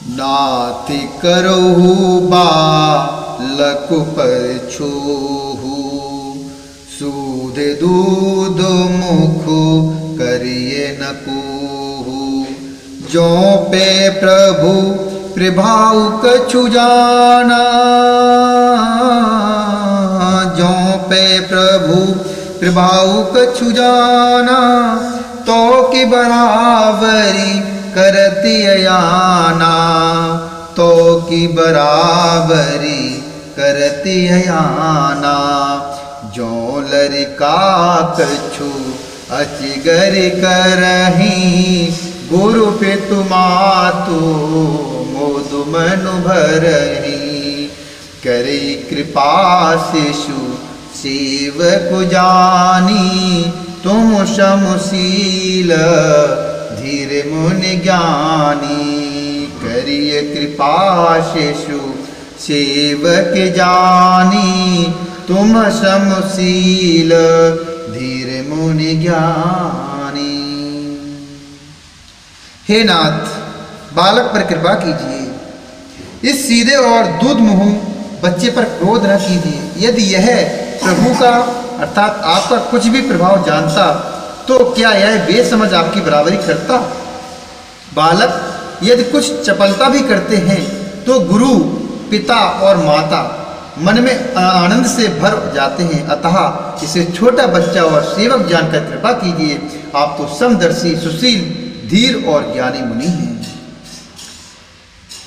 नाति करहु बालक पर छोहु, सूध दूध मुख करिए न कोहु। जो पे प्रभु प्रभाव कछु जाना, जो पे प्रभु प्रभाव कछु जाना, तो की बराबरी करती अयाना, तो की बराबरी करती अयाना। जो लरिका कछु अचिगर करही, गुरु पितु मातु मोदु मनु भरही। करी कृपा शिशु सेवक जानी, तुम समशील धीर मुनि ज्ञानी। करिय कृपा शिशु सेवक जानी, तुम समशील धीर मुनि ज्ञानी। हे नाथ, बालक पर कृपा कीजिए, इस सीधे और दूध मुँह बच्चे पर क्रोध न कीजिए। यदि यह प्रभु का अर्थात आपका कुछ भी प्रभाव जानता, तो क्या यह बेसमझ आपकी बराबरी करता? बालक यदि कुछ चपलता भी करते हैं, तो गुरु पिता और माता मन में आनंद से भर जाते हैं। अतः इसे छोटा बच्चा और सेवक जानकर कृपा कीजिए। आप तो समदर्शी, सुशील, धीर और ज्ञानी मुनि हैं।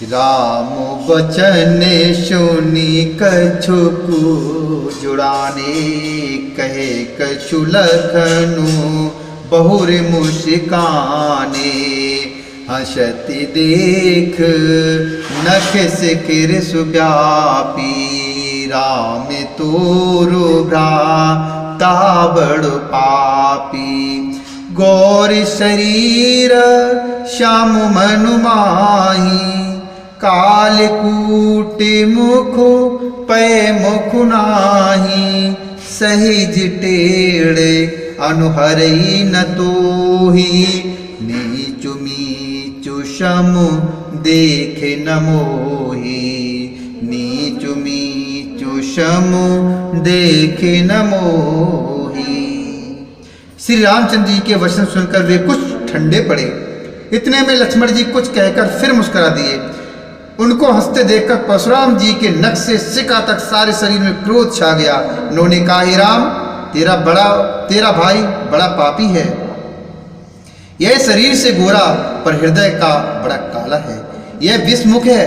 राम बचन सुनी कछु को जुड़ाने, कहे कछु लखनु बहुर मुस्काने। हंसती देख नख सिकिर सुव्यापी, राम तोरु भ्राता बड़ पापी। गौरी शरीर श्याम मनु माही, कालकूट मुख पै मुख नाही। सहिज टेढ़े अनुहरई न तोही, नीचु मीचु समु देखे न मोही। नीचु मीचु समु देखे न मोही। श्री रामचंद्र जी के वचन सुनकर वे कुछ ठंडे पड़े। इतने में लक्ष्मण जी कुछ कहकर फिर मुस्कुरा दिए। उनको हंसते देखकर परशुराम जी के नख से सिका तक सारे शरीर में क्रोध छा गया। उन्होंने कहा, हे राम, तेरा भाई बड़ा पापी है। यह शरीर से गोरा पर हृदय का बड़ा काला है। यह विषमुख है,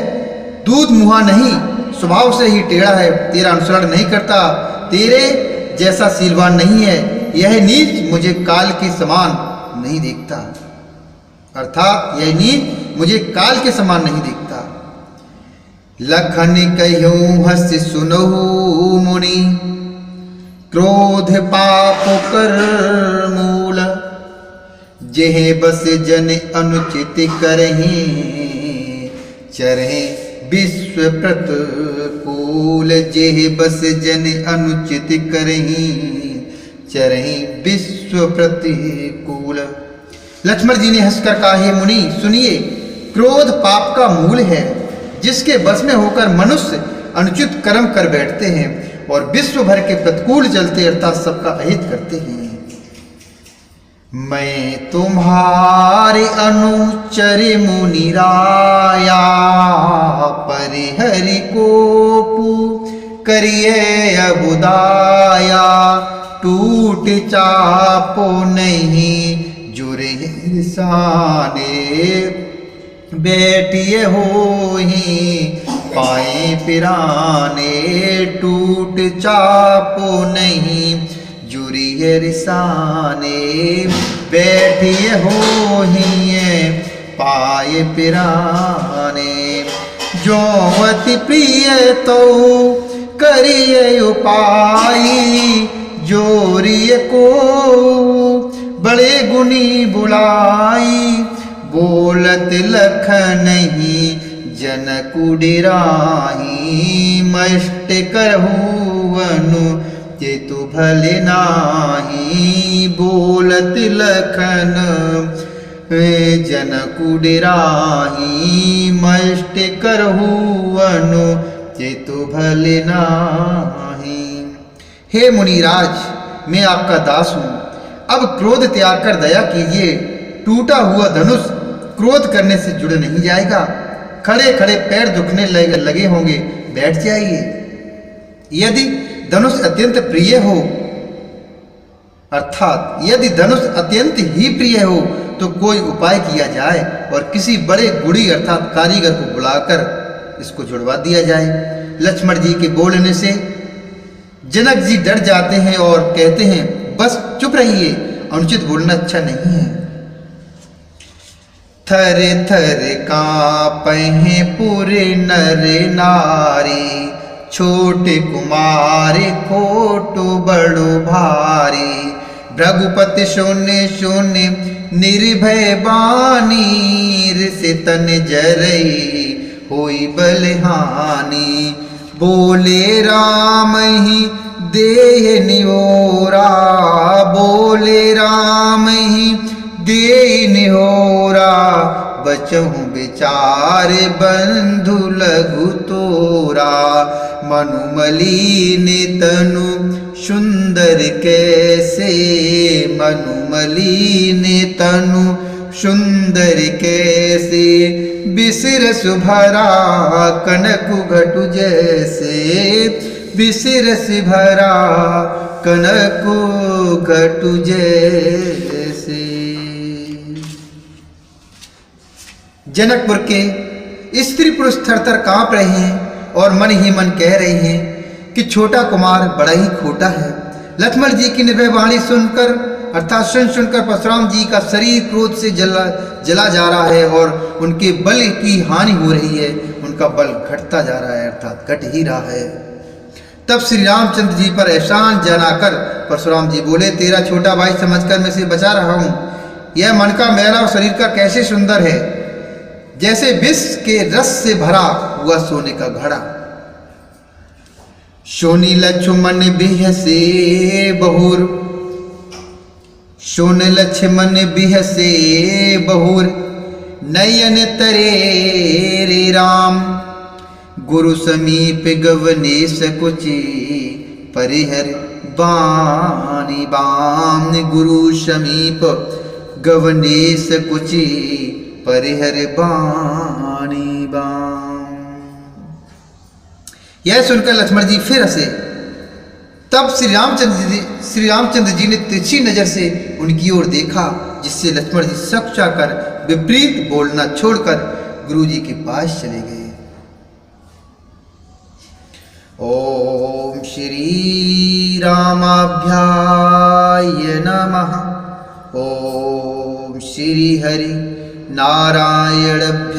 दूध मुहा नहीं, स्वभाव से ही टेढ़ा है, तेरा अनुसरण नहीं करता, तेरे जैसा सीलवान नहीं है। यह नीच मुझे काल के समान नहीं देखता, अर्थात यह नीच मुझे काल के समान नहीं देखता। लखन कह्यूं हंस सुनहु मुनि, क्रोध पाप कर मूल। जेह बस जन अनुचित करहीं, चरहे विश्व प्रतिकूल। जेह बस जन अनुचित करहीं, चरहे विश्व प्रतिकूल। लक्ष्मण जी ने हंसकर कहा, हे मुनि सुनिए, क्रोध पाप का मूल है, जिसके बस में होकर मनुष्य अनुचित कर्म कर बैठते हैं और विश्व भर के प्रतिकूल चलते अर्थात सबका अहित करते हैं। मैं तुम्हारे अनुचर मुनि राया, परिहरि कोपु करिए अबुदाया। टूट चापो नहीं जुरे साने, बैठिए हो ही पाए पिराने। टूट चापो नहीं जुरिए रिसाने, बैठिए हो ही पाए पिराने। जो अति प्रिय तो करिए उपाय, जोरिए को बड़े गुनी बुलाई। बोलत लख नहीं जनकु डिराही, मष्ट करहुवनु जेतु भले नाही। बोलत लखन जनकु डेराही मष्ट करहु अनुचित भले नाही। हे मुनिराज, मैं आपका दास हूँ, अब क्रोध त्याग कर दया कीजिए। टूटा हुआ धनुष क्रोध करने से जुड़ नहीं जाएगा। खड़े खड़े पैर दुखने लगे होंगे, बैठ जाइए। यदि धनुष अत्यंत प्रिय हो, अर्थात यदि धनुष अत्यंत ही प्रिय हो तो कोई उपाय किया जाए और किसी बड़े गुड़ी अर्थात कारीगर को बुलाकर इसको जुड़वा दिया जाए। लक्ष्मण जी के बोलने से जनक जी डर जाते हैं और कहते हैं, बस चुप रहिए, अनुचित बोलना अच्छा नहीं है। थर थर कांपहि पुर नर नारी, छोटे कुमारे खोटो बड़ो भारी। भृगुपति शून्य शून्य निर्भय बानी, से तन जरई होई बलहानी। बोले राम ही देह निहोरा, बोले राम ही देह निहोरा। बचहु विचार बंधु लघु तोरा, मनुमलीन तनु सुंदर कैसे। मनुमलीन तनु सुंदर कैसे, बिसिरस भरा कनक घटु जैसे। बिसिरस भरा कनक घटु जैसे। जनकपुर के स्त्री पुरुष थर थर कांप रहे हैं और मन ही मन कह रहे हैं कि छोटा कुमार बड़ा ही खोटा है। लक्ष्मण जी की निर्भय वाणी सुनकर अर्थात सुनकर परशुराम जी का शरीर क्रोध से जला जा रहा है और उनके बल की हानि हो रही है। उनका बल घटता जा रहा है अर्थात घट ही रहा है। तब श्री रामचंद्र जी पर एहसान जनाकर परशुराम जी बोले, तेरा छोटा भाई समझकर मैं इसे बचा रहा हूँ। यह मन का मैला और शरीर का कैसे सुंदर है, जैसे विष के रस से भरा हुआ सोने का घड़ा। सोनी लक्ष्मण बिहसे बहुर, सोन लक्ष्मण बिहसे बहुर। नयन तरे रे राम, गुरु समीप गवने सकुचि। परिहर बानी बाम, गुरु समीप गवने सकुचि। परिहर बानी बाम। यह सुनकर लक्ष्मण जी फिर हंसे। तब श्री रामचंद्र जी ने तिरछी नजर से उनकी ओर देखा, जिससे लक्ष्मण जी सक्चा कर विपरीत बोलना छोड़कर गुरु जी के पास चले गए। ओम श्री रामाभ्याय नमः। ओम श्री हरि नारायणभ्याय